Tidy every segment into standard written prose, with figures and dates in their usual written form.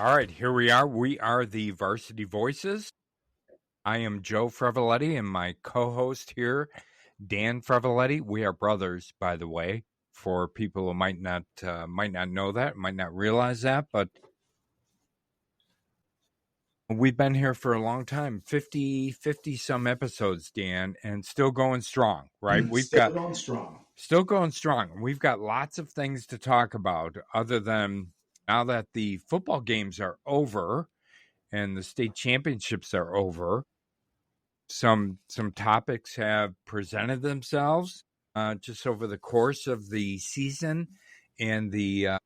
All right, here we are. We are the Varsity Voices. I am Joe Frevaletti, and my co-host here, Dan Frevaletti. We are brothers, by the way, for people who might not know that, might not realize that, but we've been here for a long time, 50 some episodes, Dan, and still going strong, right? Still going strong. Still going strong. We've got lots of things to talk about other than now that the football games are over and the state championships are over. Some topics have presented themselves just over the course of the season and the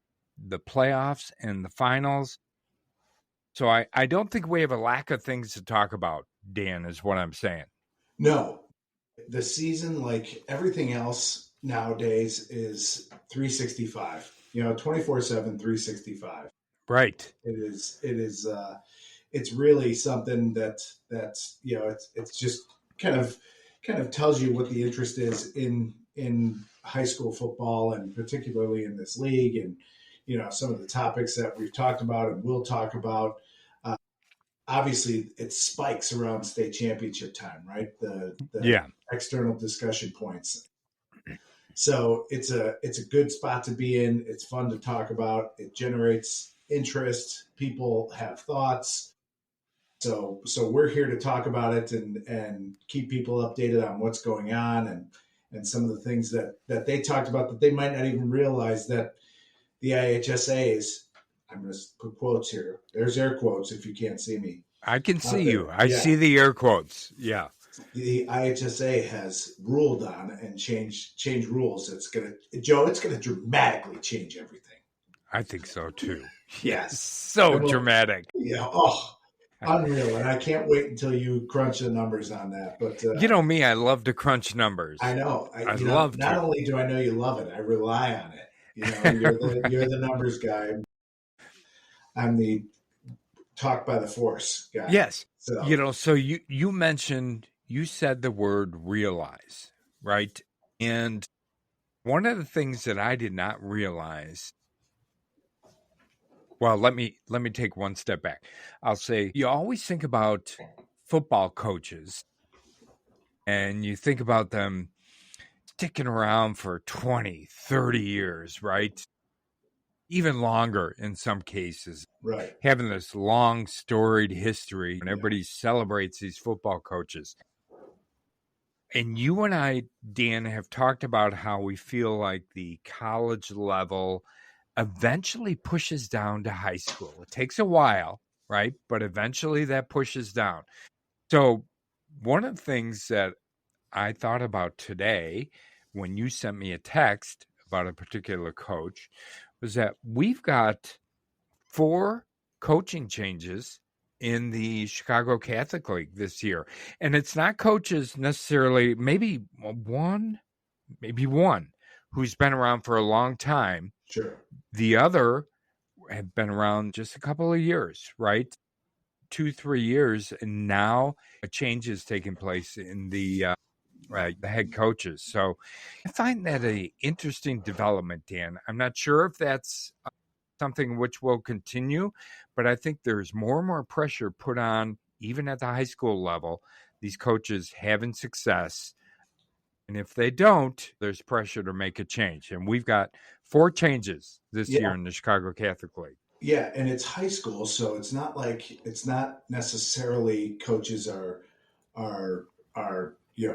playoffs and the finals. So I don't think we have a lack of things to talk about, Dan, is what I'm saying. No, the season, like everything else nowadays, is 365. 24/7, 365. Right. It is. It's really something that's it's just kind of tells you what the interest is in high school football, and particularly in this league, and some of the topics that we've talked about and will talk about. Obviously, it spikes around state championship time, right? The external discussion points. So it's a good spot to be in. It's fun to talk about. It generates interest. People have thoughts. So we're here to talk about it and keep people updated on what's going on and some of the things that they talked about that they might not even realize that the IHSA is. I'm going to put quotes here. There's air quotes if you can't see me. I can see you. I see the air quotes. Yeah. The IHSA has ruled on and changed rules. It's going to dramatically change everything. I think so too. Yes. So dramatic. Yeah. Oh, unreal. And I can't wait until you crunch the numbers on that. But you know me, I love to crunch numbers. I know. I love to. Not only do I know you love it, I rely on it. You're the numbers guy. I'm the talk by the force guy. Yes. So you mentioned, you said the word realize, right? And one of the things that I did not realize, well, let me take one step back. I'll say, you always think about football coaches and you think about them sticking around for 20, 30 years, right? Even longer in some cases, right? Having this long storied history, and everybody celebrates these football coaches. And you and I, Dan, have talked about how we feel like the college level eventually pushes down to high school. It takes a while, right? But eventually that pushes down. So one of the things that I thought about today when you sent me a text about a particular coach was that we've got 4 coaching changes in the Chicago Catholic League this year. And it's not coaches necessarily, maybe one who's been around for a long time. Sure. The other have been around just a couple of years, right? 2-3 years. And now a change is taking place in the head coaches. So I find that an interesting development, Dan. I'm not sure if that's something which will continue, but I think there's more and more pressure put on, even at the high school level, these coaches having success. And if they don't, there's pressure to make a change. And we've got 4 changes this year in the Chicago Catholic League. Yeah, and it's high school, so it's not necessarily coaches are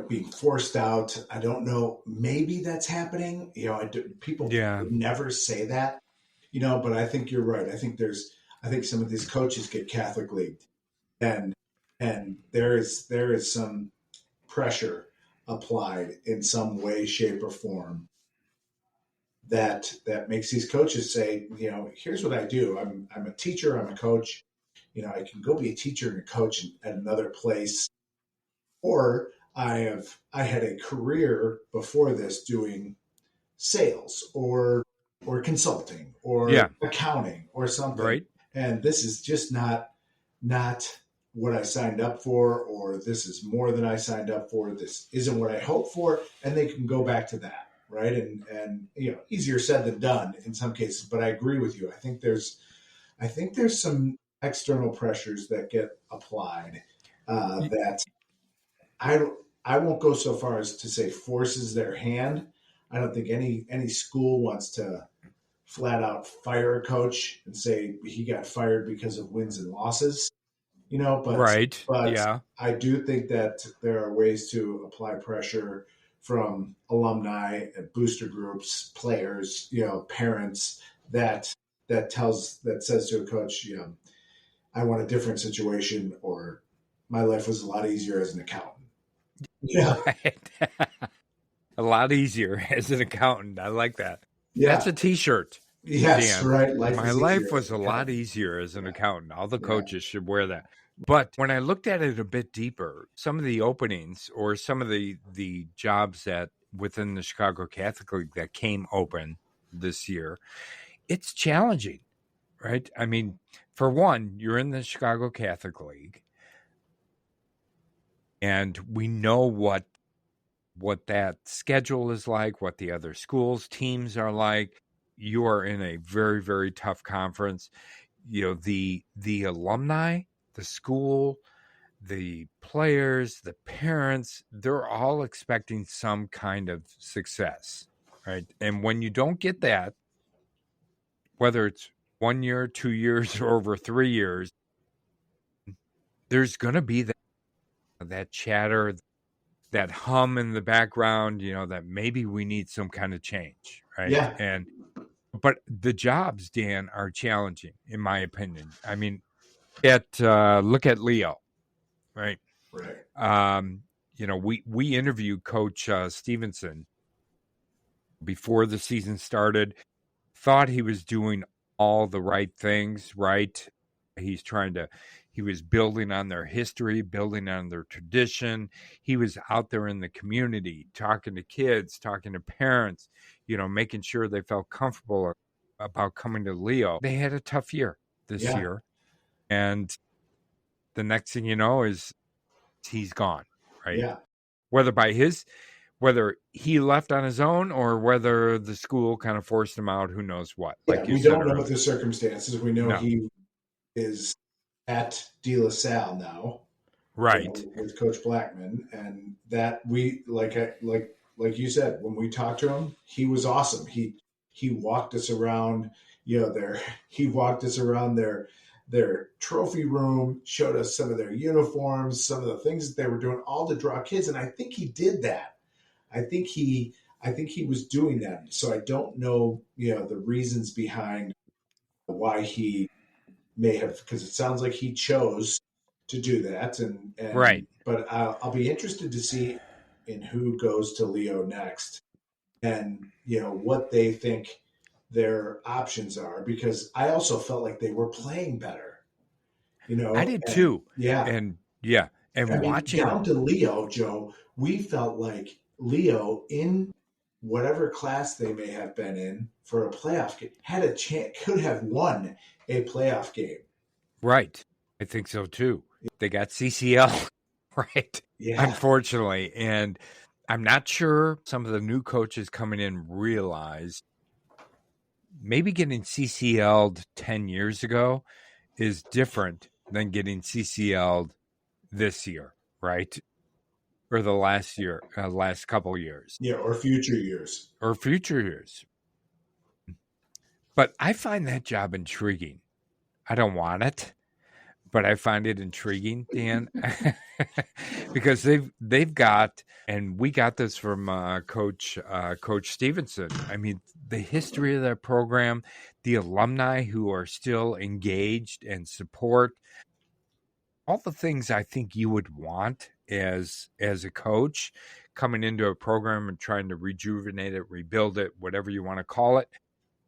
being forced out. I don't know. Maybe that's happening. People would never say that. But I think you're right. I think some of these coaches get Catholic League, and there is some pressure applied in some way, shape, or form that makes these coaches say, here's what I do. I'm a teacher. I'm a coach. I can go be a teacher and a coach at another place, or I had a career before this doing sales or consulting or accounting or something. Right. And this is just not what I signed up for, or this is more than I signed up for. This isn't what I hoped for. And they can go back to that. Right. And easier said than done in some cases, but I agree with you. I think there's I think there's some external pressures that get applied that I I won't go so far as to say forces their hand. I don't think any school wants to flat out fire a coach and say he got fired because of wins and losses, but Right. Yeah. I do think that there are ways to apply pressure from alumni and booster groups, players, parents that that says to a coach, I want a different situation, or my life was a lot easier as an accountant. Yeah, Right. A lot easier as an accountant. I like that. That's yeah, a T-shirt, yes, Dan. right. Life My is easier life as was an a lot accountant. easier as an accountant. All the Yeah, coaches should wear that. But when I looked at it a bit deeper, some of the openings or some of the jobs that within the Chicago Catholic League that came open this year, it's challenging, right? I mean, for one, you're in the Chicago Catholic League, and we know what that schedule is like, what the other schools' teams are like. You are in a very, very tough conference. The alumni, the school, the players, the parents, they're all expecting some kind of success, right? And when you don't get that, whether it's 1 year, 2 years, or over 3 years, there's going to be that chatter, that hum in the background, that maybe we need some kind of change, right? yeah, But the jobs, Dan, are challenging, in my opinion. I mean, look at Leo, right? right. We interviewed Coach Stevenson before the season started. Thought he was doing all the right things, right? He was building on their history, building on their tradition. He was out there in the community, talking to kids, talking to parents, making sure they felt comfortable about coming to Leo. They had a tough year this Yeah, year. And the next thing you know is he's gone, right? yeah, Whether whether he left on his own or whether the school kind of forced him out, who knows what, yeah. like you We said don't know earlier. the circumstances. We know No. he is at De La Salle now, Right. with Coach Blackman, and that we like you said, when we talked to him, he was awesome. He walked us around, their he walked us around their trophy room, showed us some of their uniforms, some of the things that they were doing, all to draw kids, and I think he did that. I think he I think he was doing that. So I don't know, the reasons behind why he may have, because it sounds like he chose to do that, and Right. but I'll be interested to see in who goes to Leo next, and what they think their options are, because I also felt like they were playing better, I did and too. yeah, And yeah. I And mean, watching, down to Leo, Joe, we felt like Leo, in whatever class they may have been in for a playoff game, had a chance, could have won a playoff game. right. I think so too. They got CCL, right? Yeah, Unfortunately. And I'm not sure some of the new coaches coming in realize maybe getting CCL'd 10 years ago is different than getting CCL'd this year, right? Or the last couple years yeah, or future years. or future years. But I find that job intriguing. I don't want it, but I find it intriguing, Dan, because they've got, and we got this from Coach Stevenson. I mean, the history of that program, the alumni who are still engaged and support all the things I think you would want as a coach coming into a program and trying to rejuvenate it, rebuild it, whatever you want to call it.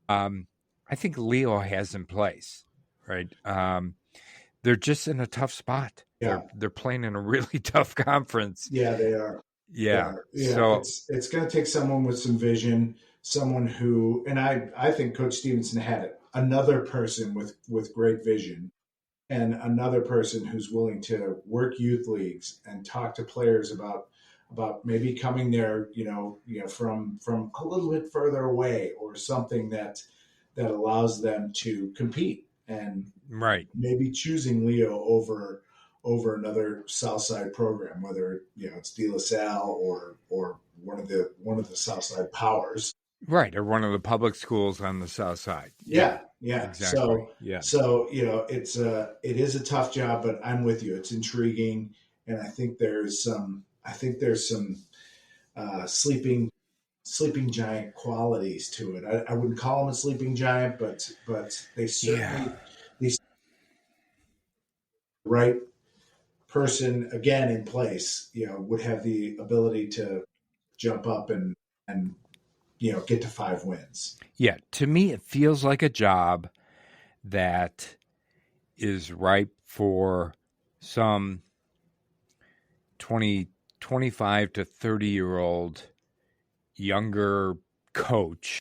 I think Leo has in place, right? They're just in a tough spot. Yeah, They're playing in a really tough conference. yeah, they are. They Yeah. are. Yeah, So it's going to take someone with some vision, someone who, and I think Coach Stevenson had it. Another person with great vision, and another person who's willing to work youth leagues and talk to players about maybe coming there, from a little bit further away, or something that allows them to compete and Right. maybe choosing Leo over another Southside program, whether it's De La Salle or one of the Southside powers. Right. Or one of the public schools on the South Side. Yeah, Yeah, yeah. exactly. So Yeah. so it is a tough job, but I'm with you. It's intriguing, and I think there's some sleeping giant qualities to it. I wouldn't call them a sleeping giant, but they Yeah. certainly the right person again in place, would have the ability to jump up and get to 5 wins. Yeah. To me, it feels like a job that is ripe for some 20, 25 to 30-year-old younger coach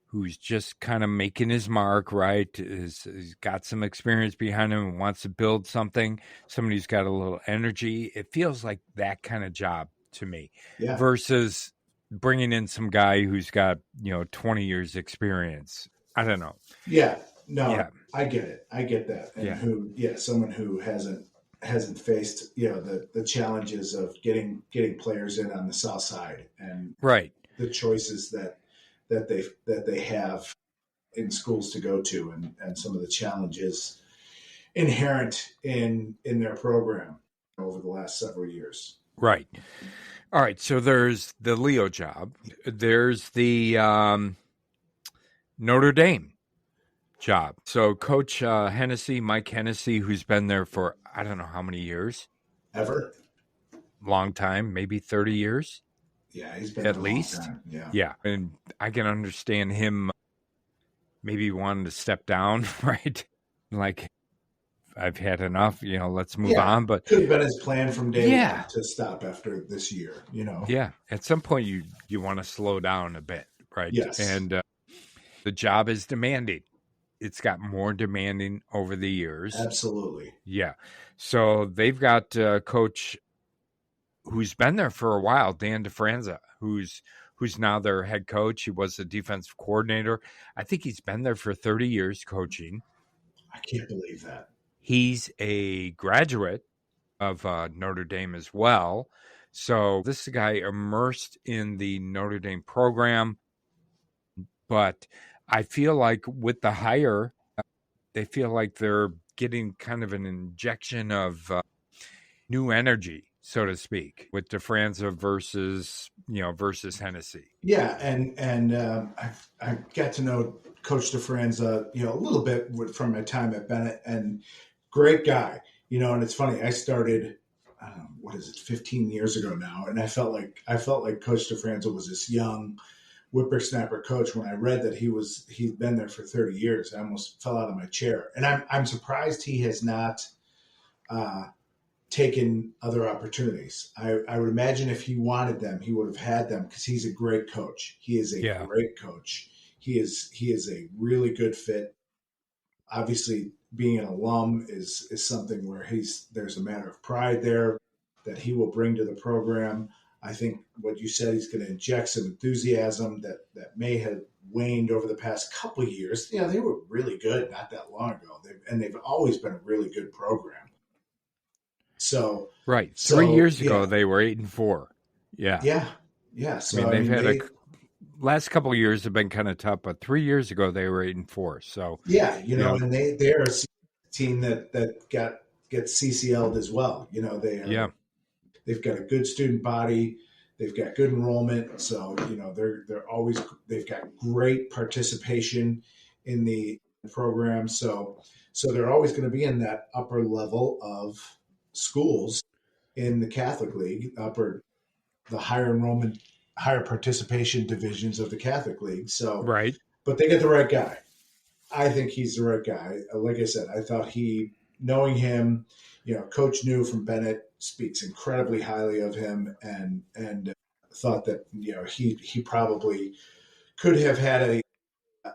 who's just kind of making his mark, right? He's got some experience behind him and wants to build something. Somebody who's got a little energy. It feels like that kind of job to me Yeah, versus bringing in some guy who's got, 20 years experience. I don't know. yeah. No, Yeah. I get it. I get that. And Yeah. someone who hasn't faced the challenges of getting players in on the south side and Right. the choices that they have in schools to go to, and some of the challenges inherent in their program over the last several years. Right. All right. So there's the Leo job. There's the Notre Dame job. So Coach Mike Hennessy, who's been there for I don't know how many years, Ever? long time, maybe 30 years Yeah, he's been at there a long least. time. Yeah. Yeah. And I can understand him maybe wanting to step down, right? Like, I've had enough, let's move Yeah. on. But Could have been his plan from day yeah, one to stop after this year. yeah. At some point, you want to slow down a bit, right? Yes. And the job is demanding. It's got more demanding over the years. Absolutely. Yeah. So they've got Coach who's been there for a while, Dan DeFranza, who's now their head coach. He was the defensive coordinator. I think he's been there for 30 years coaching. I can't believe that. He's a graduate of Notre Dame as well. So this is a guy immersed in the Notre Dame program. But I feel like with the hire, they feel like they're getting kind of an injection of new energy, so to speak, with DeFranza versus Hennessy. Yeah, and I got to know Coach DeFranza, a little bit from my time at Bennett, and great guy. And it's funny. I started, I don't know, what is it, 15 years ago now, and I felt like Coach DeFranza was this young whippersnapper coach. When I read that he'd been there for 30 years, I almost fell out of my chair. And I'm surprised he has not uh, taken other opportunities. I would imagine if he wanted them, he would have had them because he's a great coach. He is a Yeah. great coach. He is a really good fit. Obviously, being an alum is something where there's a matter of pride there that he will bring to the program. I think what you said, he's going to inject some enthusiasm that may have waned over the past couple of years. They were really good not that long ago, they've always been a really good program. So, Right. 3 years ago, yeah, they were 8-4. Yeah. yeah, yeah. I mean, So they've had they, last couple of years have been kind of tough, but 3 years ago they were 8-4. So, yeah, you know, and they're a team that gets CCL'd as well. yeah, They've got a good student body. They've got good enrollment. So, they've got great participation in the program. So they're always going to be in that upper level of schools in the Catholic League, the higher enrollment, higher participation divisions of the Catholic League. So, right. but they get the right guy. I think he's the right guy. Like I said, I thought knowing him, Coach New from Bennett speaks incredibly highly of him, and thought that he probably could have had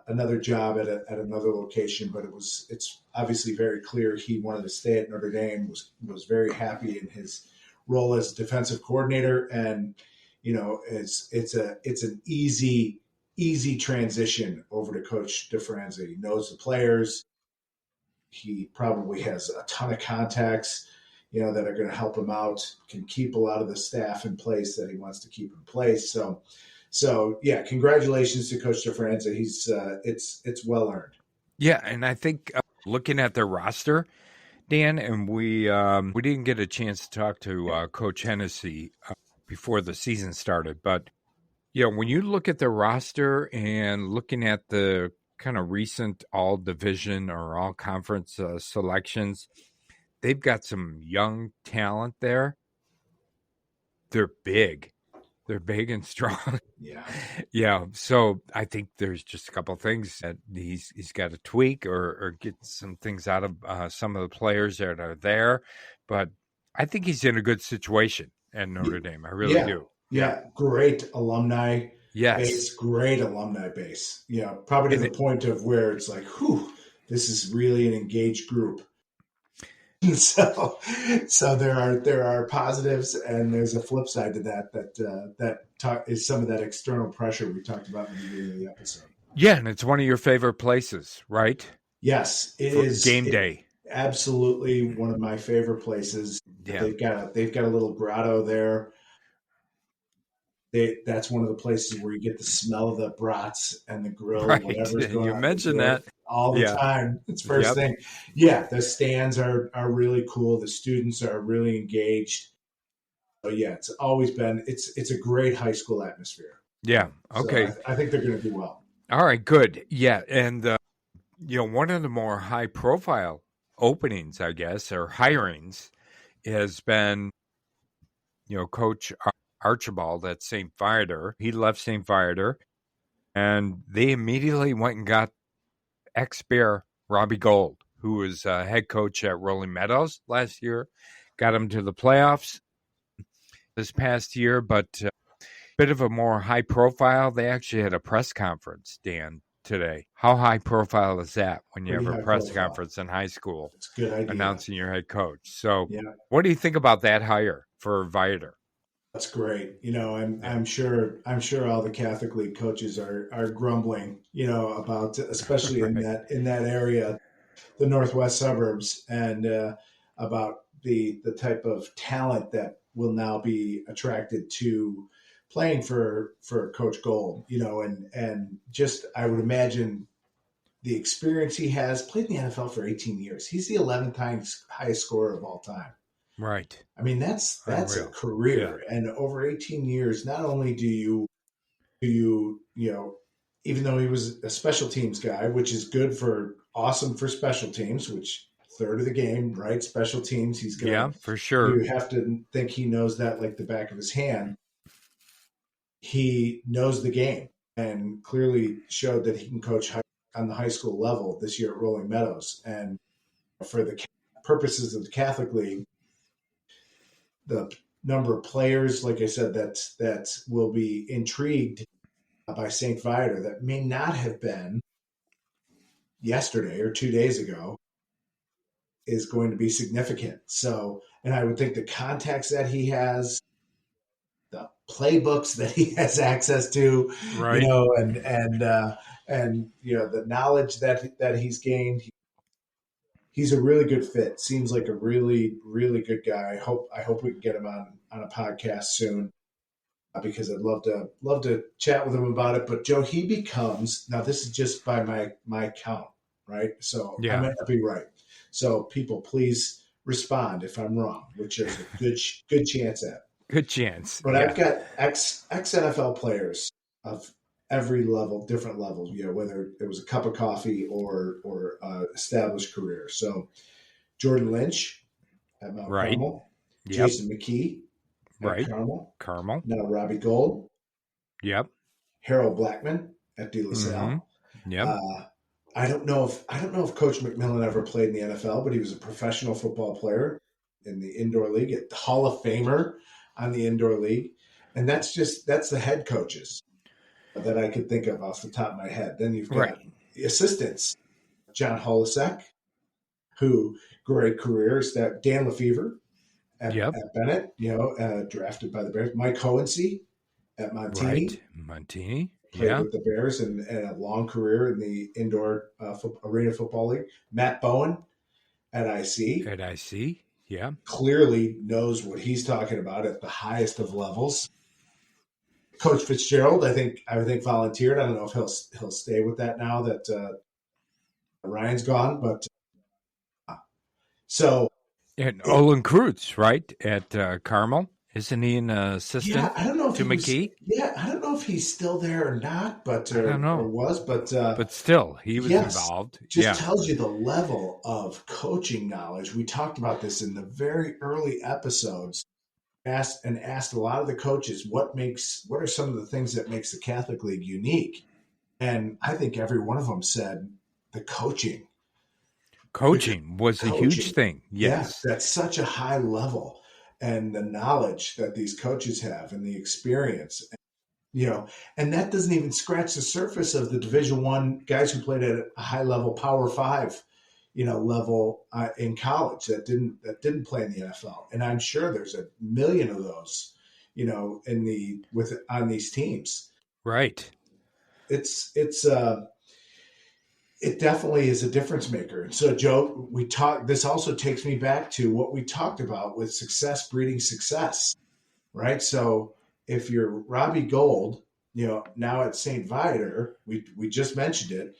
another job at another location, but it's obviously very clear he wanted to stay at Notre Dame. Was very happy in his role as defensive coordinator, and it's an easy transition over to Coach DeFranza. He knows the players. He probably has a ton of contacts, that are going to help him out. Can keep a lot of the staff in place that he wants to keep in place. So yeah, congratulations to Coach DeFranza. He's it's well earned. Yeah, and I think looking at their roster, Dan, and we didn't get a chance to talk to Coach Hennessy before the season started, but when you look at the roster and looking at the kind of recent all division or all conference selections, they've got some young talent there. They're big. They're big and strong. Yeah. Yeah. So I think there's just a couple of things that he's got to tweak or get some things out of some of the players that are there. But I think he's in a good situation at Notre Dame. I really do. Yeah. Great alumni Yes. base, great alumni base. Probably to the point of where it's like, whew, this is really an engaged group. So there are positives, and there's a flip side to that is some of that external pressure we talked about in the beginning of the episode. Yeah, and it's one of your favorite places, right? Yes, it is game day. Absolutely one of my favorite places. Yeah. They've got a little grotto there. That's one of the places where you get the smell of the brats and the grill, right. Whatever's going you on. mentioned that all the time. It's first thing. Yeah, the stands are really cool. The students are really engaged. So yeah, it's always been it's a great high school atmosphere. Yeah. Okay. So I think they're going to do well. All right. Good. Yeah, and one of the more high profile openings, I guess, or hirings, has been Coach Archibald at St. Viator. He left St. Viator, and they immediately went and got ex-Bear Robbie Gould, who was head coach at Rolling Meadows last year, got him to the playoffs this past year, but a bit of a more high profile. They actually had a press conference, Dan, today. How high profile is that when you have a press conference in high school? It's a good idea. Announcing your head coach. So what do you think about that hire for Viator? That's great. I'm sure all the Catholic League coaches are grumbling, about, especially in that area, the northwest suburbs, and about the type of talent that will now be attracted to playing for Coach Gould, and just I would imagine the experience he has. Played in the NFL for 18 years. He's the 11th highest scorer of all time. Right. I mean, that's a career. And over 18 years, not only do you, even though he was a special teams guy, which is awesome for special teams, which third of the game, right? Special teams. He's going to, for sure. You have to think he knows that like the back of his hand. He knows the game and clearly showed that he can coach on the high school level this year at Rolling Meadows. And for the purposes of the Catholic League, the number of players, like I said, that will be intrigued by St. Viator that may not have been yesterday or 2 days ago is going to be significant. So, and I would think the contacts that he has, the playbooks that he has access to, right. And the knowledge that he's gained, he's a really good fit. Seems like a really, really good guy. I hope we can get him on a podcast soon, because I'd love to chat with him about it. But Joe, he becomes, now this is just by my count, right? So I might not be right. So people, please respond if I'm wrong, which there's a good chance at. Good chance. But I've got ex NFL players of every level, different levels, whether it was a cup of coffee or established career. So Jordan Lynch at Mount Carmel, Jason McKee at Carmel. Now Robbie Gould. Yep. Harold Blackman at De La Salle. Yep. I don't know if Coach McMillan ever played in the NFL, but he was a professional football player in the indoor league, at the Hall of Famer on the indoor league. And that's the head coaches that I could think of off the top of my head. Then you've got the assistants, John Holisek, who great careers, that Dan Lefevre at Bennett, drafted by the Bears. Mike Hohensee at Montini. Montini. Played with the Bears and a long career in the indoor arena football league. Matt Bowen at IC. At IC, yeah. Clearly knows what he's talking about at the highest of levels. Coach Fitzgerald, I think volunteered. I don't know if he'll stay with that now that Ryan's gone, but so And it, Olin Kreutz, right, at Carmel. Isn't he an assistant yeah, I don't know if to he was. McKee? Yeah, I don't know if he's still there or not, but I don't or know. was, but But still, he was yes, involved. just Yeah. tells you the level of coaching knowledge. We talked about this in the very early episodes. Asked a lot of the coaches what are some of the things that makes the Catholic League unique, and I think every one of them said the coaching. Coaching was a huge Coaching, thing. yeah, Yes. that's such a high level, and the knowledge that these coaches have and the experience, and that doesn't even scratch the surface of the Division 1 guys who played at a high level Power 5 level in college that didn't play in the NFL, and I'm sure there's a million of those, on these teams. Right. It's it definitely is a difference maker. So, Joe, we talked. This also takes me back to what we talked about with success breeding success, right? So, if you're Robbie Gold, now at St. Viator, we just mentioned it.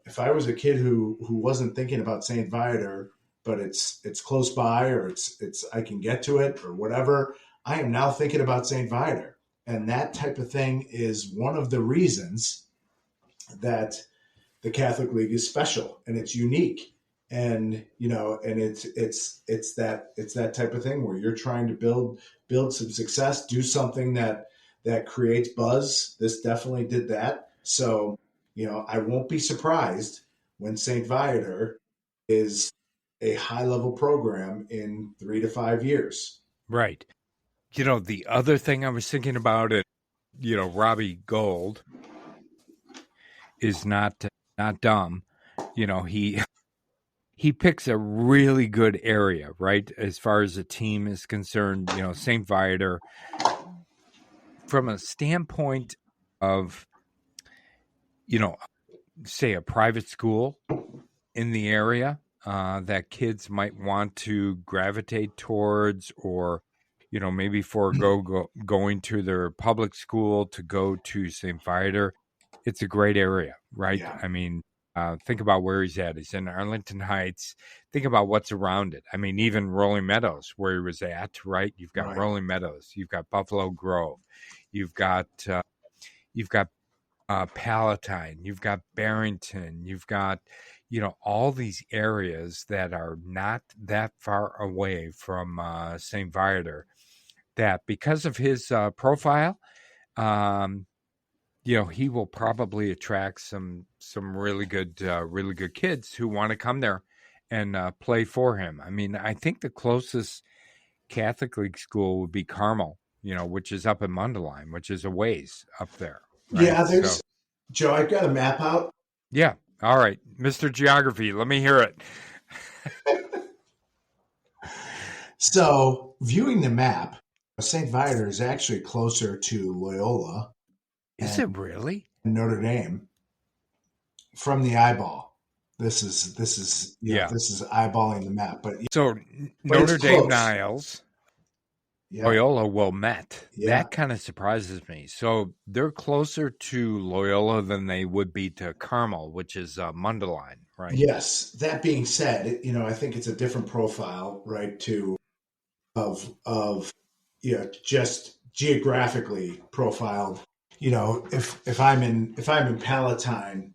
If I was a kid who wasn't thinking about St. Viator, but it's close by, or it's I can get to it or whatever, I am now thinking about St. Viator, and that type of thing is one of the reasons that the Catholic League is special and it's unique. And it's that type of thing where you're trying to build some success, do something that creates buzz. This definitely did that. So, I won't be surprised when St. Viator is a high level program in 3 to 5 years. Right. The other thing I was thinking about it, Robbie Gold is not dumb. He he picks a really good area, right? As far as the team is concerned, St. Viator, from a standpoint of, say a private school in the area that kids might want to gravitate towards, or maybe forego going to their public school to go to St. Viator. It's a great area, right? Yeah. I mean, think about where he's at. He's in Arlington Heights. Think about what's around it. I mean, even Rolling Meadows, where he was at, right? You've got Right. Rolling Meadows. You've got Buffalo Grove. You've got Palatine. You've got Barrington. You've got all these areas that are not that far away from St. Viator. That because of his profile, he will probably attract some really good kids who want to come there and play for him. I mean, I think the closest Catholic League school would be Carmel, which is up in Mundelein, which is a ways up there, right? Yeah, there's Joe. I've got a map out. Yeah. All right, Mr. Geography, let me hear it. So, viewing the map, St. Viator is actually closer to Loyola. Is it really? Notre Dame from the eyeball. This is this is eyeballing the map, but so Notre Dame close. Niles, Yeah. Loyola Wilmette. Yeah. That kind of surprises me. So they're closer to Loyola than they would be to Carmel, which is Mundelein, right? Yes. That being said, I think it's a different profile, right? Of just geographically profiled. If I'm in Palatine,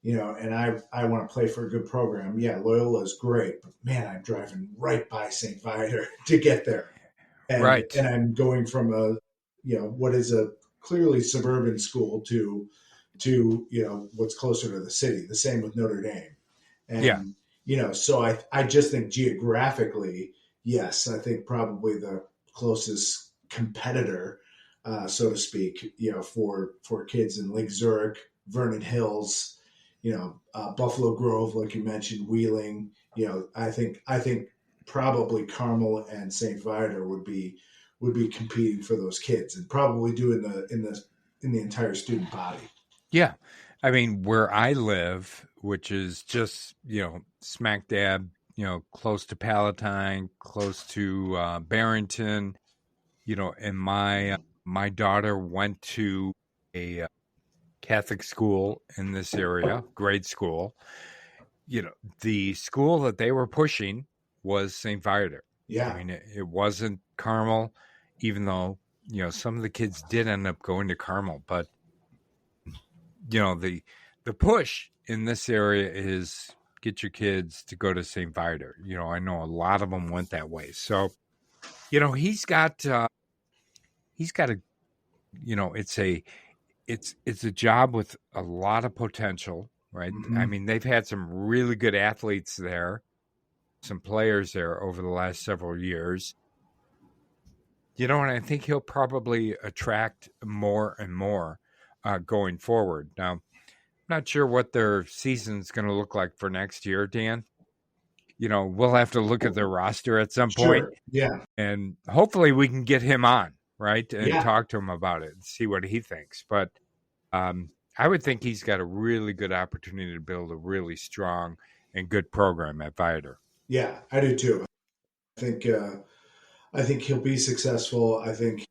and I want to play for a good program, yeah, Loyola is great, but man, I'm driving right by St. Viator to get there. And, right. And I'm going from what is a clearly suburban school to what's closer to the city. The same with Notre Dame. And, so I just think geographically, yes, I think probably the closest competitor, so to speak, for kids in Lake Zurich, Vernon Hills, Buffalo Grove, like you mentioned, Wheeling. I think probably Carmel and St. Viator would be competing for those kids, and probably do in the entire student body. Yeah. I mean, where I live, which is just, smack dab close to Palatine, close to Barrington. And my daughter went to a Catholic school in this area, grade school. The school that they were pushing was St. Viator. I Yeah. mean, it wasn't Carmel, even though, some of the kids did end up going to Carmel. But, the push in this area is get your kids to go to St. Viator. I know a lot of them went that way. So, he's got a, it's a job with a lot of potential, right? I Mm-hmm. mean, they've had some really good athletes there, some players there over the last several years. And I think he'll probably attract more and more going forward. Now, I'm not sure what their season's going to look like for next year, Dan. We'll have to look at their roster at some point, Sure. Yeah. and hopefully we can get him on, right, and Yeah. talk to him about it and see what he thinks. But I would think he's got a really good opportunity to build a really strong and good program at Viator. Yeah. I do too. I think I think he'll be successful. I think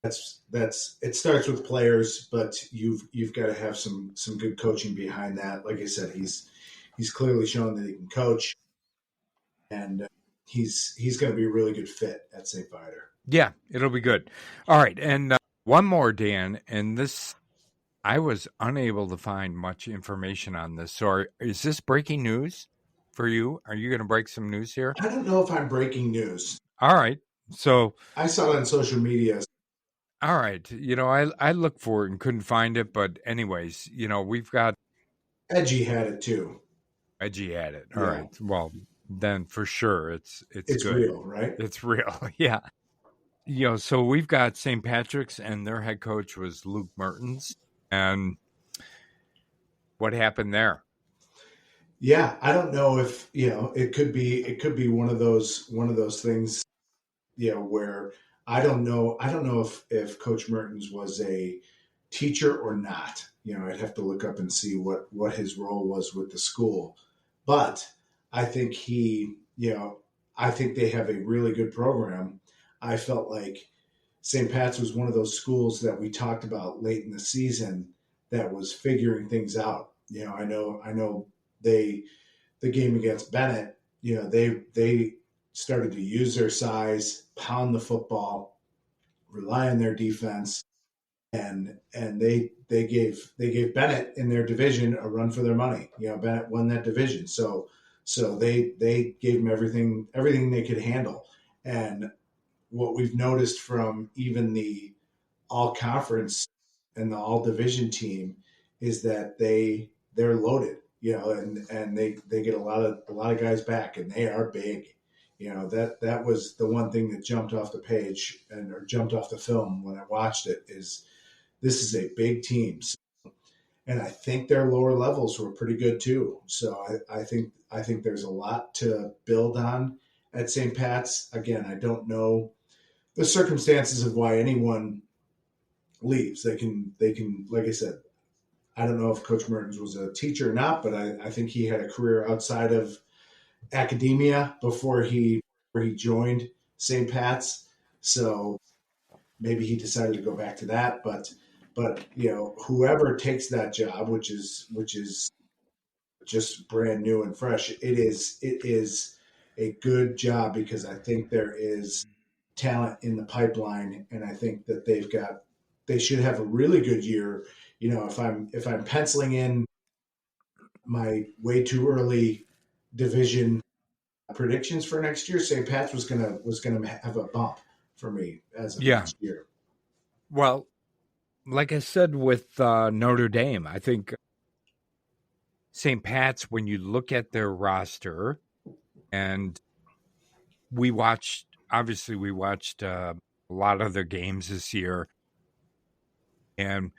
that's it starts with players, but you've got to have some good coaching behind that. Like I said, he's clearly shown that he can coach, and he's going to be a really good fit at St. Viator. Yeah, it'll be good. All right, and one more, Dan, and this I was unable to find much information on this. So, is this breaking news for you? Are you going to break some news here? I don't know if I'm breaking news. All right. So, I saw it on social media. all right. I looked for it and couldn't find it, but anyways, we've got Edgy had it too. Reggie at it. All Yeah, right. Well, then for sure it's it's good. real, right? It's real. Yeah. So we've got St. Patrick's, and their head coach was Luke Mertens. And what happened there? Yeah, I don't know if it could be one of those things, where I don't know if Coach Mertens was a teacher or not. I'd have to look up and see what his role was with the school. But I think I think they have a really good program. I felt like St. Pat's was one of those schools that we talked about late in the season that was figuring things out. I know they the game against Bennett, they started to use their size, pound the football, rely on their defense, and they gave Bennett in their division a run for their money. Bennett won that division, so they gave them everything they could handle. And what we've noticed from even the all conference and the all division team is that they're loaded, and they get a lot of guys back, and they are big. That was the one thing that jumped off the page or jumped off the film when I watched it is this is a big team. And I think their lower levels were pretty good too. So I think there's a lot to build on at St. Pat's. Again, I don't know the circumstances of why anyone leaves. They can like I said, I don't know if Coach Mertens was a teacher or not, but I think he had a career outside of academia before he joined St. Pat's. So maybe he decided to go back to that. But whoever takes that job, which is just brand new and fresh, it is a good job because I think there is talent in the pipeline, and I think that they should have a really good year. If I'm penciling in my way too early division predictions for next year, St. Pat's was gonna have a bump for me as of Yeah. next year. Well, like I said with Notre Dame, I think St. Pat's, when you look at their roster, and obviously, we watched a lot of their games this year, and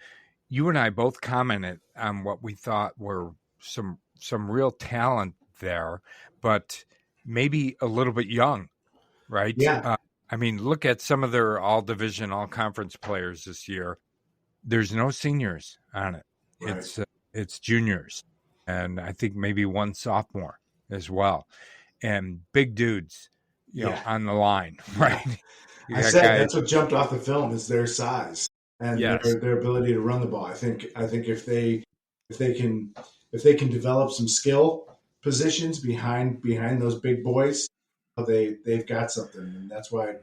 you and I both commented on what we thought were some real talent there, but maybe a little bit young, right? Yeah, I mean, look at some of their all division, all conference players this year. There's no seniors on it. right. It's juniors, and I think maybe one sophomore. as well, and big dudes, Yeah, on the line, yeah. right? You I got said guys. that's what jumped off the film is their size and Yes. their ability to run the ball. I think if they can if they can develop some skill positions behind those big boys, they've got something, and that's why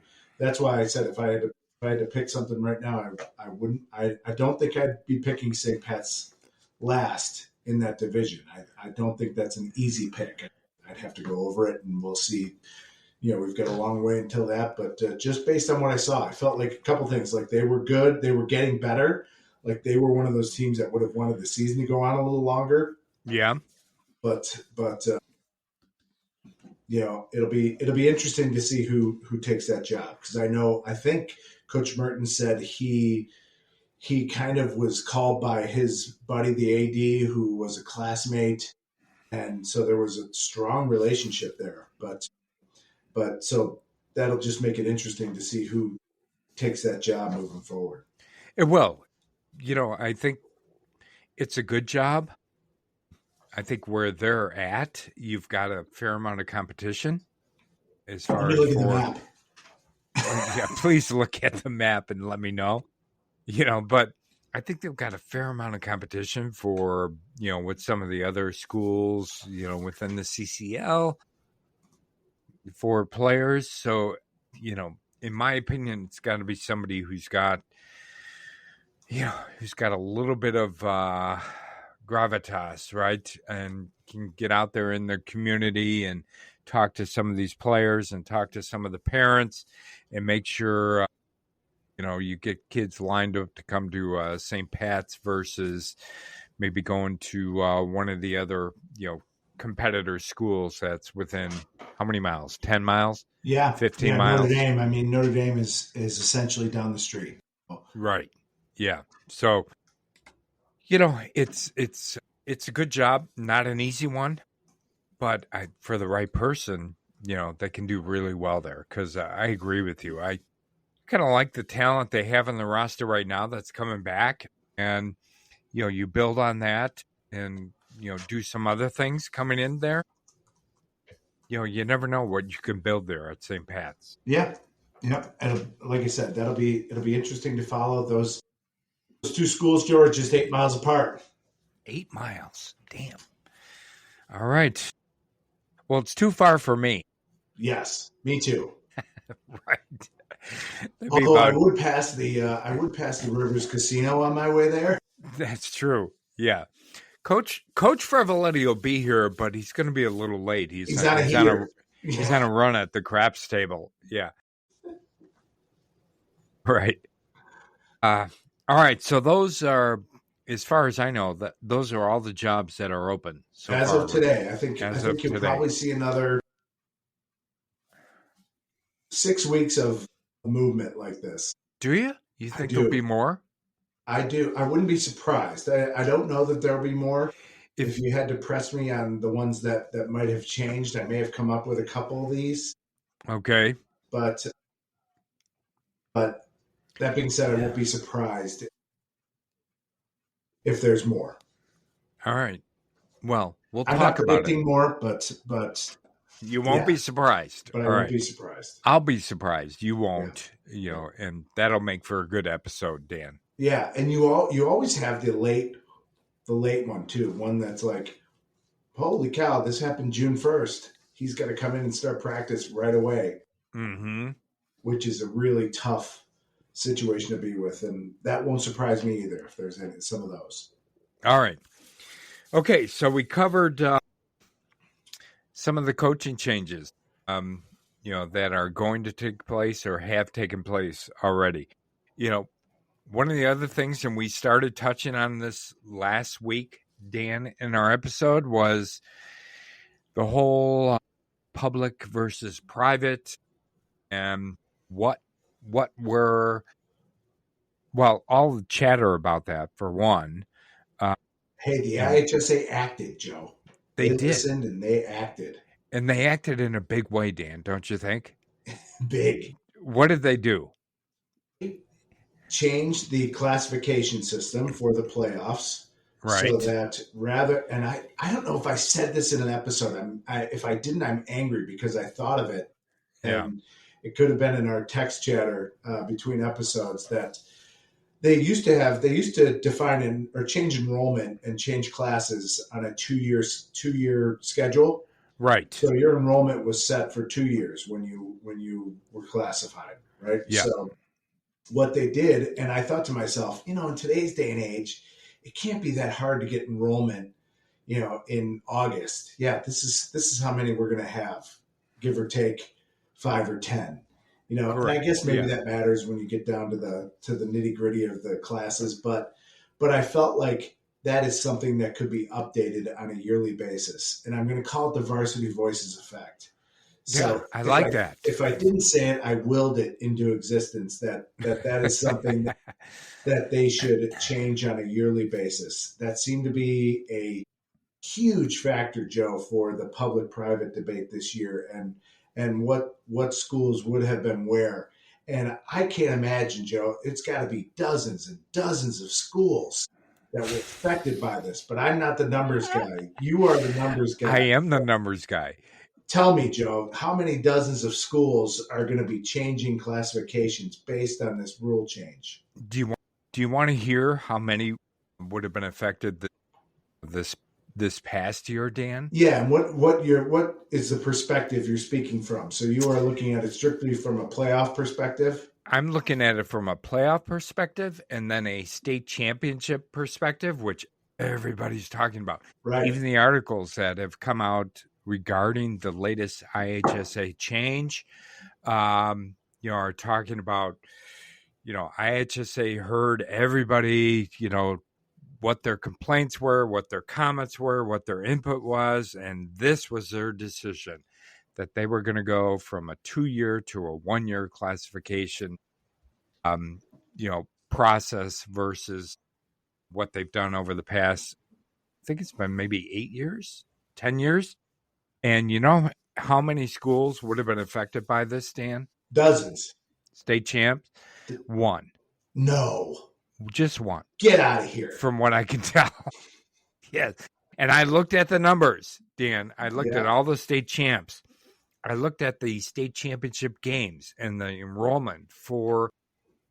I said if I had to pick something right now, I wouldn't. I don't think I'd be picking St. Pat's last in that division. I don't think that's an easy pick. I'd have to go over it, and we'll see. We've got a long way until that, but just based on what I saw, I felt like a couple things. Like they were good, they were getting better. Like they were one of those teams that would have wanted the season to go on a little longer. Yeah. But it'll be interesting to see who takes that job because I think Coach Merton said he kind of was called by his buddy the AD who was a classmate, and so there was a strong relationship there. But so that'll just make it interesting to see who takes that job moving forward. It will. I think it's a good job. I think where they're at, you've got a fair amount of competition as Let far me as look at the for. map. Yeah, please look at the map and let me know. But I think they've got a fair amount of competition for, with some of the other schools, within the CCL for players. So, in my opinion, it's got to be somebody who's got a little bit of gravitas, right? And can get out there in the community and talk to some of these players and talk to some of the parents and make sure, you get kids lined up to come to St. Pat's versus maybe going to one of the other, competitor schools that's within how many miles? 10 miles? Yeah, 15 yeah. Notre miles? Dame. I mean, Notre Dame is essentially down the street. Right. Yeah. So, it's a good job, not an easy one, but for the right person, they can do really well there. Because I agree with you. I kind of like the talent they have on the roster right now that's coming back, and you build on that, and do some other things coming in there. You never know what you can build there at St. Pat's. Yeah, yeah. And like I said, it'll be interesting to follow those two schools, George, just 8 miles apart. 8 miles, damn. All right. Well, it's too far for me. Yes, me too. Right. That'd be Although about. I would pass the Rivers Casino on my way there. That's true. Yeah. Coach Frevaletti will be here, but he's going to be a little late. He's out of here. He's on a run at the craps table. Yeah. Right. All right. So those are, as far as I know, that those are all the jobs that are open so As far. of today, I think As of you'll today. probably see another 6 weeks of movement like this. Do you? You I think there'll be do. more? I do. I wouldn't be surprised. I don't know that there'll be more. If If you had to press me on the ones that might have changed, I may have come up with a couple of these. okay. But that being said, I won't be surprised if there's more. All right. Well, we'll I'm not talk about it. predicting more, but You won't yeah, be surprised. but I All won't right. be surprised. I'll be surprised. You Yeah. won't, and that'll make for a good episode, Dan. Yeah, and you always have the late one too. One that's like, holy cow, this happened June 1st. He's got to come in and start practice right away, Mm-hmm. which is a really tough situation to be with, and that won't surprise me either if there's some of those. All right. Okay, so we covered some of the coaching changes, that are going to take place or have taken place already. One of the other things, and we started touching on this last week, Dan, in our episode, was the whole public versus private, and what were, well, all the chatter about that for one. Hey, the And IHSA acted, Joe. they did, listened and they acted and they acted in a big way, Dan. Don't you think? big. What did they do? Changed the classification system for the playoffs so Right. that rather, and I don't know if I said this in an episode. If I didn't, I'm angry because I thought of it, Yeah. and it could have been in our text chatter between episodes that they used to define or change enrollment and change classes on a two year schedule. Right. So your enrollment was set for 2 years when you were classified, right? Yeah. So what they did, and I thought to myself, in today's day and age, it can't be that hard to get enrollment, in August. Yeah, this is how many we're going to have, give or take 5 or 10. And I Correct. guess maybe Yeah. that matters when you get down to the nitty gritty of the classes, but I felt like that is something that could be updated on a yearly basis, and I'm going to call it the Varsity Voices effect. Yeah. So I if like I that. if I didn't say it, I willed it into existence. That is something that they should change on a yearly basis. That seemed to be a huge factor, Joe, for the public-private debate this year, and what schools would have been where. And I can't imagine, Joe. It's got to be dozens and dozens of schools that were affected by this. But I'm not the numbers guy. You are the numbers I guy. am the numbers guy. Tell me, Joe, how many dozens of schools are going to be changing classifications based on this rule change? Do you want do you want to hear how many would have been affected this this past year, Dan? Yeah, and what is the perspective you're speaking from? So you are looking at it strictly from a playoff perspective, I'm looking at it from a playoff perspective and then a state championship perspective, which everybody's talking about. right? Even the articles that have come out regarding the latest IHSA change, are talking about, IHSA heard everybody, what their complaints were, what their comments were, what their input was, and this was their decision that they were going to go from a 2-year to a 1-year classification, process versus what they've done over the past, I think it's been maybe 8 years, 10 years. And you know how many schools would have been affected by this, Dan? Dozens. State champs? One. No, Just one. get out of here. From what I can tell. Yes. And I looked at the numbers, Dan. I looked at all the state champs. I looked at the state championship games and the enrollment for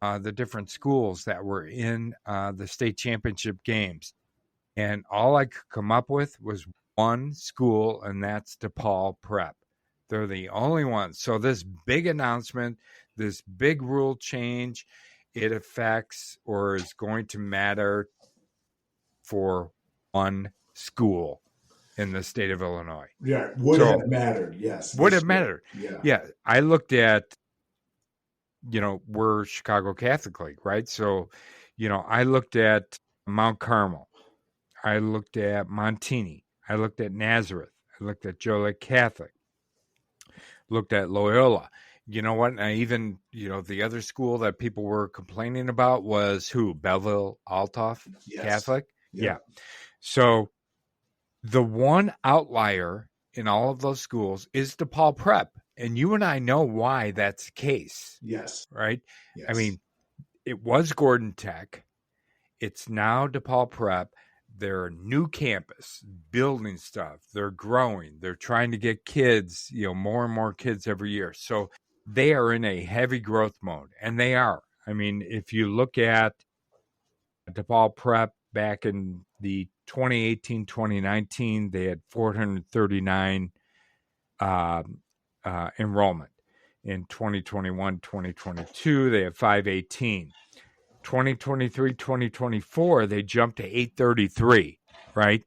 the different schools that were in the state championship games. And all I could come up with was one school, and that's DePaul Prep. They're the only ones. So this big announcement, this big rule change, it affects or is going to matter for one school in the state of Illinois. Yeah, would have mattered. Yes, would have mattered. Yeah. I looked at, we're Chicago Catholic League, right? So, I looked at Mount Carmel. I looked at Montini. I looked at Nazareth. I looked at Joliet Catholic. Looked at Loyola. You know what? And I even, the other school that people were complaining about was who? Belleville Althoff Catholic? Yeah. So the one outlier in all of those schools is DePaul Prep. And you and I know why that's the case. Yes. Right? Yes. I mean, it was Gordon Tech. It's now DePaul Prep. They're a new campus, building stuff. They're growing. They're trying to get kids, more and more kids every year. So they are in a heavy growth mode, and they are. I mean, if you look at DePaul Prep back in the 2018-2019, they had 439 enrollment. In 2021-2022, they have 518. 2023-2024, they jumped to 833, right?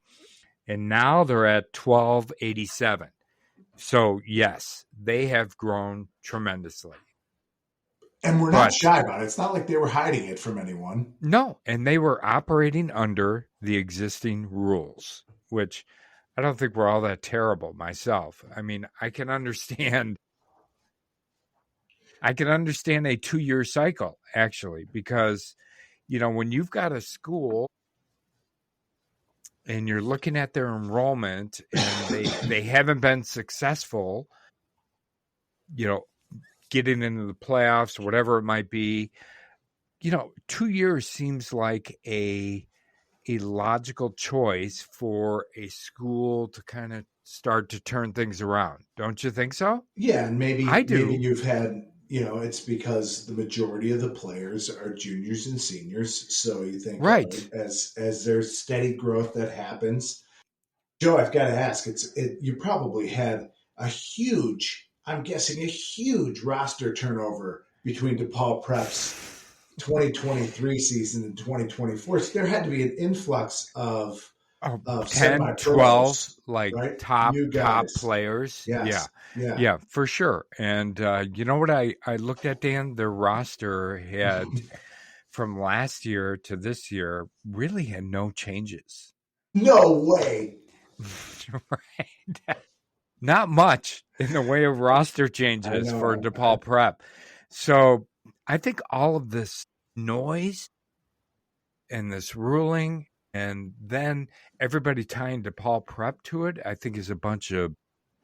And now they're at 1287. So, yes, they have grown tremendously. And we're not shy about it. It's not like they were hiding it from anyone. No, and they were operating under the existing rules, which I don't think were all that terrible myself. I mean, I can understand a 2-year cycle, actually, because, when you've got a school and you're looking at their enrollment and they haven't been successful, getting into the playoffs, whatever it might be, 2 years seems like a a logical choice for a school to kind of start to turn things around. Don't you think so? Yeah, and I maybe do. you've had, it's because the majority of the players are juniors and seniors. So you think, all right, Right. as there's steady growth that happens, Joe, I've got to ask, you probably had I'm guessing a huge roster turnover between DePaul Prep's 2023 season and 2024. So there had to be an influx Oh, of 10, semi 12, pros, like right? top New guys. players. Yeah. Yes. Yeah. Yeah, for sure. And you know what I looked at, Dan? Their roster had from last year to this year really had no changes. No way. Right. Not much in the way of roster I changes know. for DePaul Prep. So I think all of this noise and this ruling and then everybody tying DePaul Prep to it, I think is a bunch of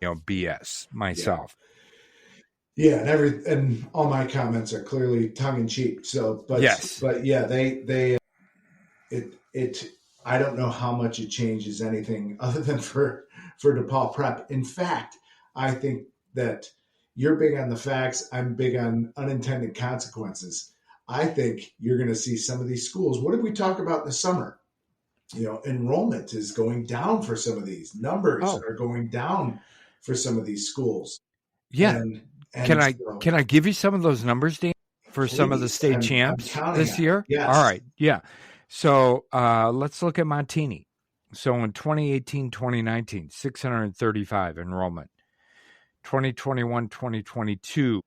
BS Yeah. myself. Yeah, and all my comments are clearly tongue in cheek. So, Yes. but yeah, they it I don't know how much it changes anything other than for DePaul Prep. In fact, I think that you're big on the facts. I'm big on unintended consequences. I think you're going to see some of these schools. What did we talk about in the summer? Enrollment is going down for some of these. Numbers Oh, are going down for some of these schools, yeah. and Can and I so can I give you some of those numbers, Dan, for some of the please, state I'm champs counting this on it. year? All Yes. right. Yeah. So let's look at Montini. So in 2018, 2019, 635 enrollment. 2021, 2022,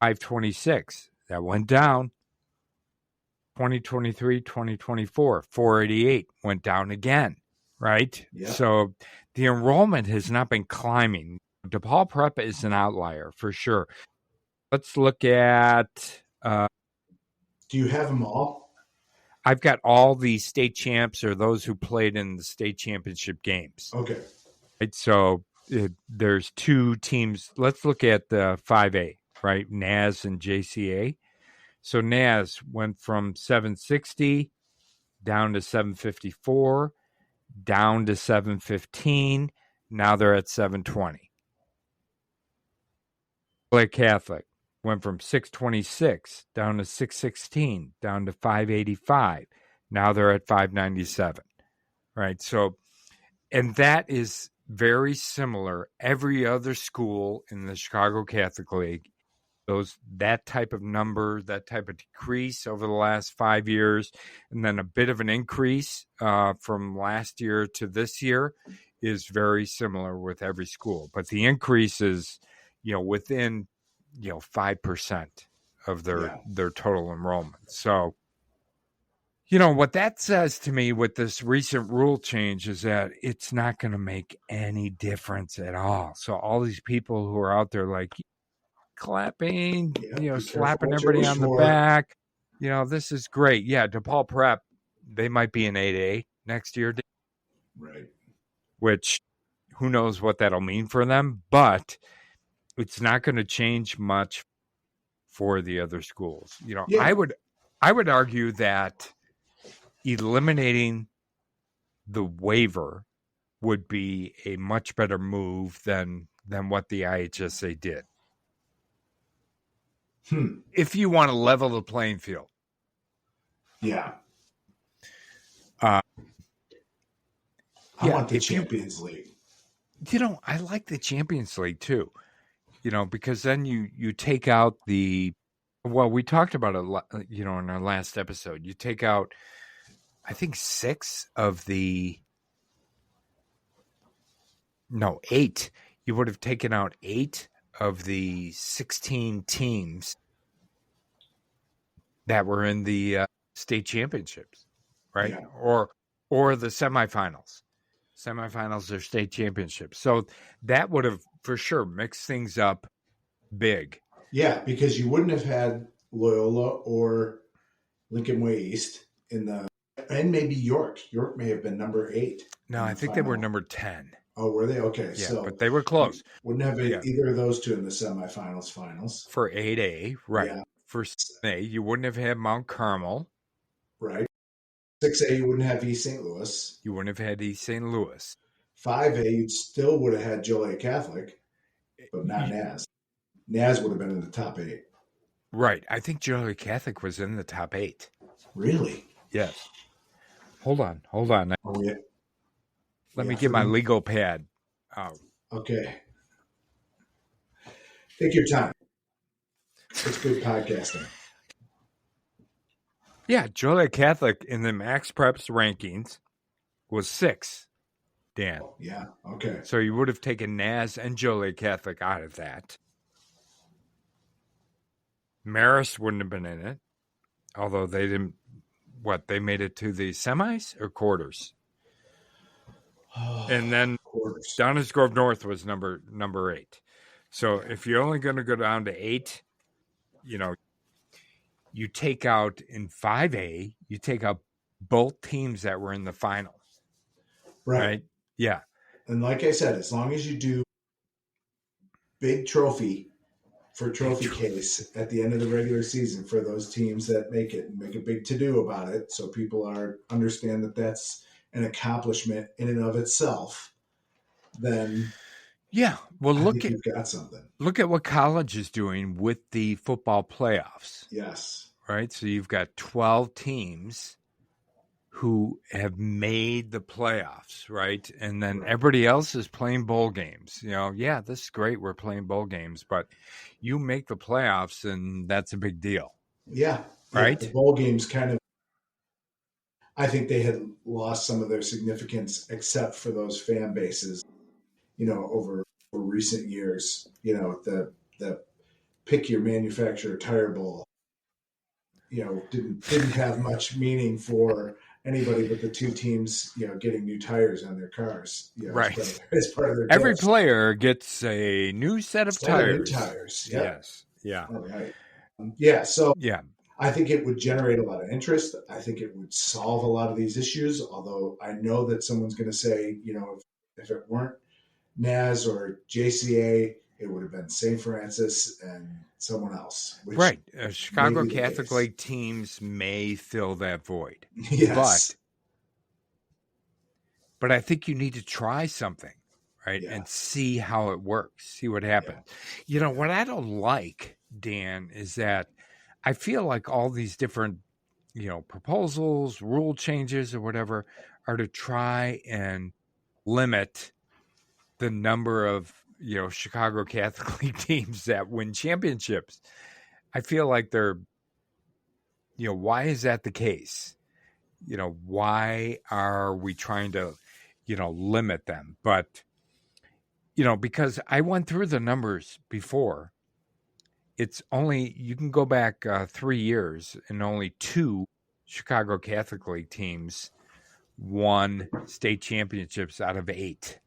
526. That went down. 2023, 2024, 488 went down again, right? Yep. So the enrollment has not been climbing. DePaul Prep is an outlier for sure. Let's look at Do you have them all? I've got all the state champs or those who played in the state championship games. Okay. Right? So there's two teams. Let's look at the 5A, right? NAS and JCA. So NAS went from 760 down to 754, down to 715. Now they're at 720. Clay Catholic went from 626 down to 616, down to 585. Now they're at 597. Right. So, and that is very similar. Every other school in the Chicago Catholic League, that type of number, that type of decrease over the last 5 years, and then a bit of an increase from last year to this year is very similar with every school. But the increase is, within 5% of their total enrollment. So, what that says to me with this recent rule change is that it's not going to make any difference at all. So all these people who are out there like clapping, Yeah. Be careful slapping what you everybody wish on the for. back, this is great. Yeah, DePaul Prep, they might be an 8A next year, Right. which who knows what that'll mean for them, but it's not going to change much for the other schools. Yeah. I would argue that eliminating the waiver would be a much better move than what the IHSA did. If you want to level the playing field. Yeah. I want the Champions League. I like the Champions League too. Because then you take out we talked about it, in our last episode. You take out, I think, 8. You would have taken out 8 of the 16 teams that were in the state championships, right? Yeah. Or the semifinals. Semifinals are state championships. So that would have for sure mixed things up big. Yeah, because you wouldn't have had Loyola or Lincoln Way East and maybe York. York may have been number 8. No, I think they were number 10. Oh, were they? Okay. Yeah, So but they were close. Wouldn't have either of those two in the semifinals, finals. For 8A, right. Yeah. For 7A, you wouldn't have had Mount Carmel. Right. 6A, you wouldn't have East St. Louis. You wouldn't have had East St. Louis. 5A, you still would have had Joliet Catholic, but not Naz. Naz would have been in the top 8. Right. I think Joliet Catholic was in the top 8. Really? Yes. Hold on. Let me get my legal pad out. Okay. Take your time. It's good podcasting. Yeah, Joliet Catholic in the Max Preps rankings was 6, Dan. Yeah, okay. So you would have taken Naz and Joliet Catholic out of that. Marist wouldn't have been in it, although they didn't. What, they made it to the semis or quarters? And then quarters. Downers Grove North was number 8. So if you're only going to go down to 8, you take out in 5A, you take out both teams that were in the final. Right? Yeah. And like I said, as long as you do big trophy for trophy case at the end of the regular season for those teams that make it, and make a big to-do about it, so people understand that that's an accomplishment in and of itself, then yeah, well, you've got something. Look at what college is doing with the football playoffs. Yes. Right? So you've got 12 teams who have made the playoffs, right? And then everybody else is playing bowl games. Yeah, this is great. We're playing bowl games, but you make the playoffs, and that's a big deal. Yeah. Right? The bowl games kind of, I think they had lost some of their significance, except for those fan bases, over recent years. The pick your manufacturer tire bowl, didn't have much meaning for anybody but the two teams, getting new tires on their cars. Right. As part of their every gifts. Player gets a new set of tires. New tires. Yep. Yes. Yeah. All right. Yeah. So yeah, I think it would generate a lot of interest. I think it would solve a lot of these issues. Although I know that someone's going to say, if it weren't Naz or JCA, it would have been St. Francis and someone else. Right. Chicago Catholic League teams may fill that void. Yes. But I think you need to try something, right? Yeah. And see how it works, see what happens. Yeah. What I don't like, Dan, is that I feel like all these different, proposals, rule changes or whatever are to try and limit the number of, Chicago Catholic League teams that win championships. I feel like they're, why is that the case? Why are we trying to, limit them? But, because I went through the numbers before, it's only, you can go back 3 years and only 2 Chicago Catholic League teams won state championships out of 8.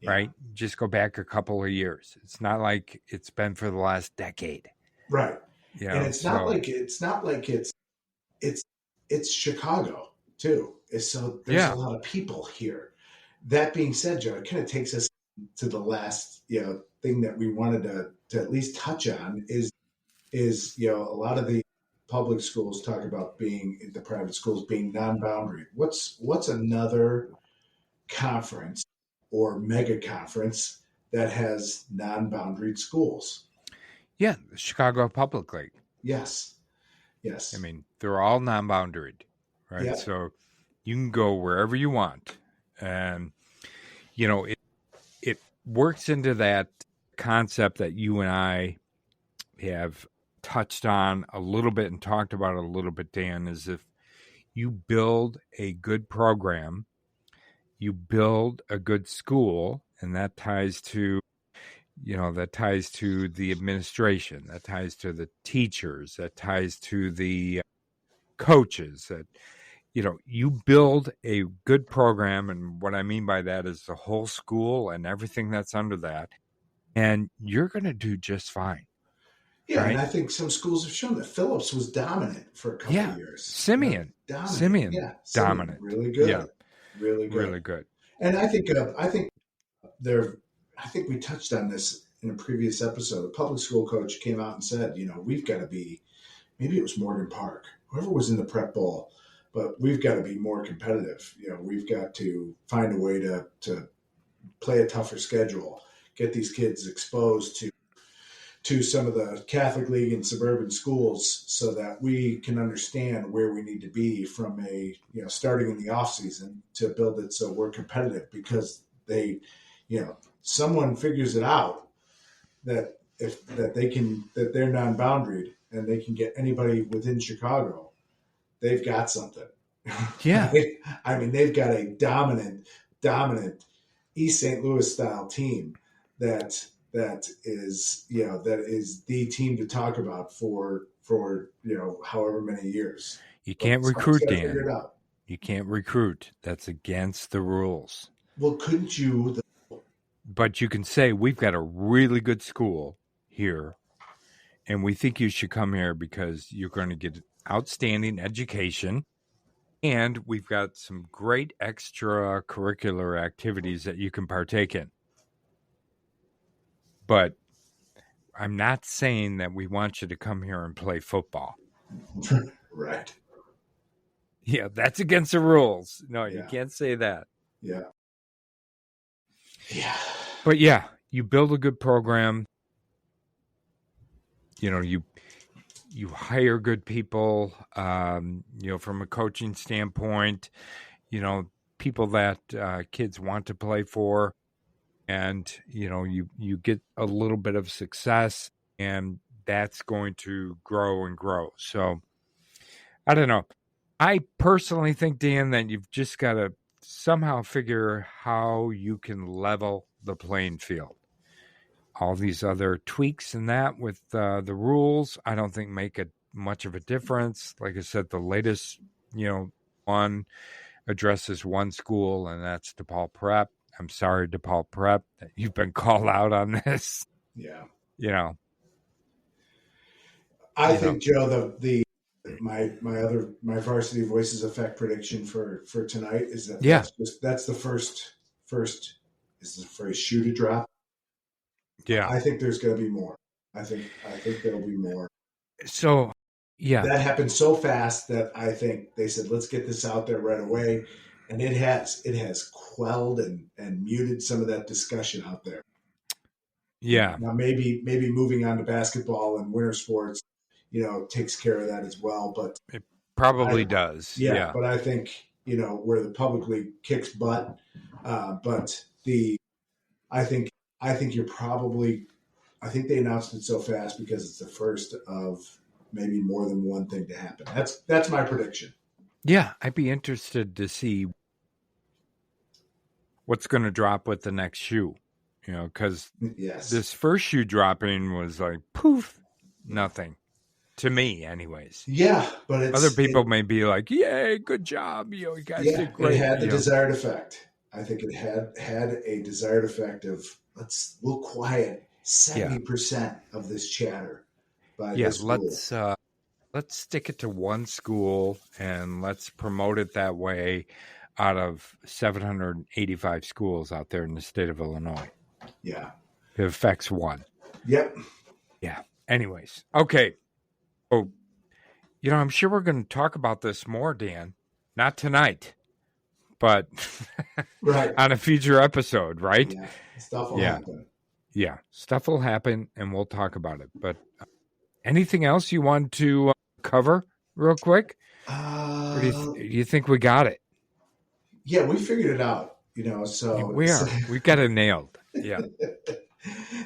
Yeah. Right? Just go back a couple of years. It's not like it's been for the last decade. Right. And it's not like it's Chicago too. So there's a lot of people here. That being said, Joe, it kind of takes us to the last, thing that we wanted to at least touch on is, a lot of the public schools talk about the private schools being non-boundary. What's another conference or mega conference that has non-boundaried schools? Yeah, the Chicago Public League. Yes. I mean, they're all non-boundaried, right? Yep. So you can go wherever you want. And, it works into that concept that you and I have touched on a little bit and talked about a little bit, Dan, is if you build a good program, you build a good school, and that ties to, the administration, that ties to the teachers, that ties to the coaches, that, you build a good program. And what I mean by that is the whole school and everything that's under that, and you're going to do just fine. Yeah, right? And I think some schools have shown that Phillips was dominant for a couple of years. Simeon, dominant. Really good. Yeah. Really good. Really good. And I think we touched on this in a previous episode. A public school coach came out and said, we've got to be, maybe it was Morgan Park, whoever was in the prep bowl, but we've got to be more competitive. We've got to find a way to play a tougher schedule, get these kids exposed to some of the Catholic League and suburban schools so that we can understand where we need to be from starting in the off season to build it so we're competitive, because someone figures it out that that they're non-boundaried and they can get anybody within Chicago, they've got something. Yeah. I mean, they've got a dominant East St. Louis style team that is the team to talk about for however many years. You can't recruit, Dan. Figure it out. You can't recruit. That's against the rules. Well, couldn't you? But you can say, we've got a really good school here, and we think you should come here because you're going to get outstanding education, and we've got some great extracurricular activities that you can partake in. But I'm not saying that we want you to come here and play football. Right. Yeah, that's against the rules. No, Yeah. You can't say that. Yeah. Yeah. But yeah, you build a good program. You hire good people, from a coaching standpoint, people that kids want to play for, and, you get a little bit of success, and that's going to grow and grow. So I don't know. I personally think, Dan, that you've just got to somehow figure how you can level the playing field. All these other tweaks and that with the rules, I don't think make much of a difference. Like I said, the latest, one addresses one school, and that's DePaul Prep. I'm sorry, DePaul Prep, that you've been called out on this. Yeah. I think, Joe, my varsity voices effect prediction for tonight is that that's the first is the phrase shoe to drop. Yeah. I think there's going to be more. I think there'll be more. So, yeah. That happened so fast that I think they said, let's get this out there right away. And it has quelled and muted some of that discussion out there. Yeah. Now maybe moving on to basketball and winter sports, takes care of that as well. But it probably does. Yeah. But I think, where the public league kicks butt, I think they announced it so fast because it's the first of maybe more than one thing to happen. That's my prediction. Yeah, I'd be interested to see what's going to drop with the next shoe, because this first shoe dropping was like, poof, nothing. To me, anyways. Yeah, but other people may be like, yay, good job. You guys did great. It had the desired effect. I think it had a desired effect of we'll quiet 70% of this chatter by this school. Let's stick it to one school and let's promote it that way out of 785 schools out there in the state of Illinois. Yeah. It affects one. Yep. Yeah. Anyways. Okay. Oh, I'm sure we're going to talk about this more, Dan. Not tonight, but right on a future episode, right? Yeah. Stuff will happen. Yeah. Stuff will happen and we'll talk about it. But anything else you want to cover real quick? Or do you think we got it? Yeah, we figured it out, so we've got it nailed. Yeah.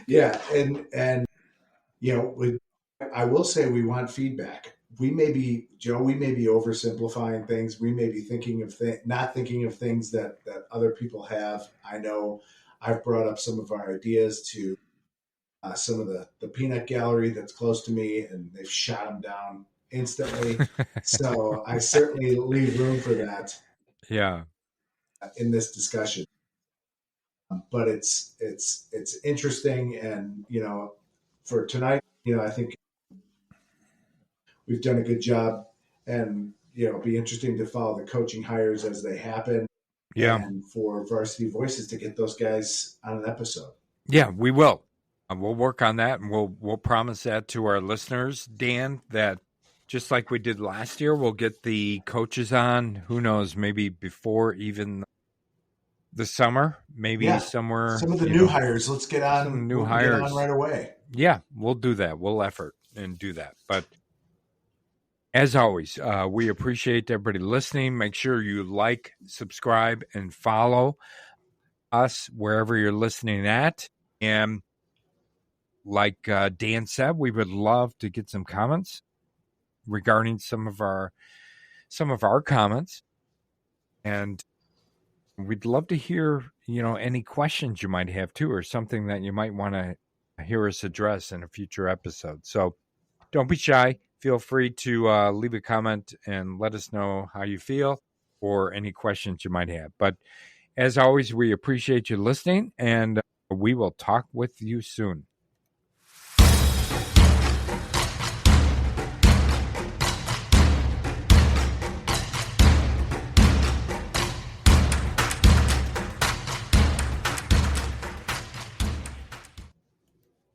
Yeah. And I will say we want feedback. We may be oversimplifying things. We may be not thinking of things that other people have. I know I've brought up some of our ideas to some of the peanut gallery that's close to me, and they've shot them down instantly. So I certainly leave room for that. Yeah. In this discussion, but it's interesting, and for tonight, I think we've done a good job, and it'll be interesting to follow the coaching hires as they happen. Yeah. And for Varsity Voices to get those guys on an episode. Yeah, we will. We'll work on that, and we'll promise that to our listeners, Dan, that just like we did last year, we'll get the coaches on. Who knows? Maybe before even the summer, maybe somewhere. Some of the new hires. Let's get on. Some new we'll hires. Get on right away. Yeah, we'll do that. We'll effort and do that. But as always, we appreciate everybody listening. Make sure you like, subscribe, and follow us wherever you're listening at. And like Dan said, we would love to get some comments regarding some of our comments, and we'd love to hear any questions you might have too, or something that you might want to hear us address in a future episode. So don't be shy. Feel free to leave a comment and let us know how you feel or any questions you might have. But as always, we appreciate you listening, and we will talk with you soon.